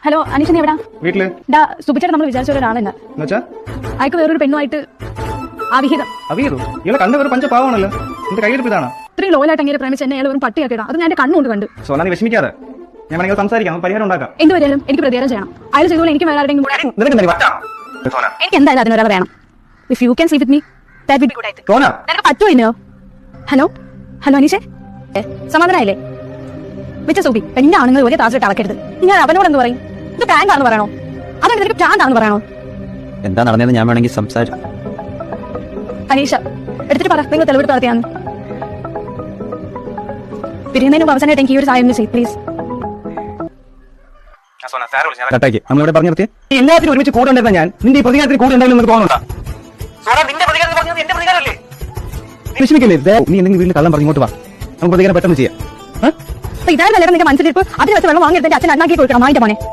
Hello Aneesh, നീ എവിടാ? വീട്ടില്. സുബിച്ചേട്ടൻ നമ്മൾ വിചാരിച്ച ഒരാളല്ല. അയക്ക് വേറൊരു പെണ്ണുമായിട്ട് അവിഹിതം. ഇയാളെ കണ്ട വേറെ പഞ്ച പാവാണല്ലോ. എന്റെ കയ്യിലിപ്പ് ഇതാണ്. ഇത്രയും ലോലായിട്ട് അങ്ങനെ പ്രേമിച്ച് എന്നെ അയാൾ വെറും പട്ടിയാക്കിയിടാം. അത് ഞാൻ എന്റെ കണ്ണുകൊണ്ട് കണ്ടു. സോന, നീ വിഷമിക്കാതെ. ഞാൻ വേണമെങ്കിൽ സംസാരിക്കാം, പരിഹാരം ഉണ്ടാക്കാം. എന്ത് പരിഹാരം? എനിക്ക് പ്രതികാരം ചെയ്യണം. അയാൾ ചെയ്തോളൂ. എനിക്ക് വേറെ ആരുടെയും എനിക്ക് എന്തായാലും അതിനൊരാൾ വേണം. If you can sleep with me that will be good. നിനക്ക് പറ്റുമോ ഇല്ലയോ? ഹലോ ഹലോ അനീഷേ, സമാധാനമായില്ലേ? വെച്ച സൂപ്പി, എന്റെ ആണുങ്ങൾ ഒരേ താസിലിട്ട് അളക്കരുത്. നിങ്ങൾ അവനോട് എന്ത് പറയും? ഇത് പ്രാങ്കാണെന്ന് പറയണോ? അതൊക്കെ നിനക്ക് പ്രാങ്കാണെന്ന് പറയണോ? എന്താ നടന്നതെന്ന് ഞാൻ വേണമെങ്കിൽ സംസാരിച്ചു. അനീഷ, എടുത്തിട്ട് പറ, നിങ്ങൾ തെളിവെടുപ്പ് നടത്തിയാന്ന്. പിരിയുന്നതിന് മുമ്പ് അവസാനമായിട്ട് എനിക്ക് ഈ ഒരു സഹായം ചെയ്യ് പ്ലീസ്. നമ്മളിവിടെ പറഞ്ഞു നിർത്തിയ എല്ലാത്തിനും ഒരുമിച്ച് കൂടെ ഉണ്ടായിരുന്ന ഞാൻ നിന്റെ ഈ പ്രതികാരത്തിന് കൂടെ ഉണ്ടായിരുന്നു എന്ന് തോന്നുന്നുണ്ടോ? വിഷമിക്കല്ലേ? നീ എന്തെങ്കിലും വീട്ടിൽ കള്ളം പറഞ്ഞോട്ട് വാ, നമുക്ക് പ്രതികാരം പെട്ടെന്ന് ചെയ്യാം. ഇതായിരുന്നല്ലേ നിന്റെ മനസ്സിലിരിപ്പ്? അതിന് വെച്ച് വെള്ളം വാങ്ങിയെടുത്ത് അച്ഛൻ അണ്ണാക്കി കൊടുക്കണം. വാങ്ങിന്റെ മോനെ.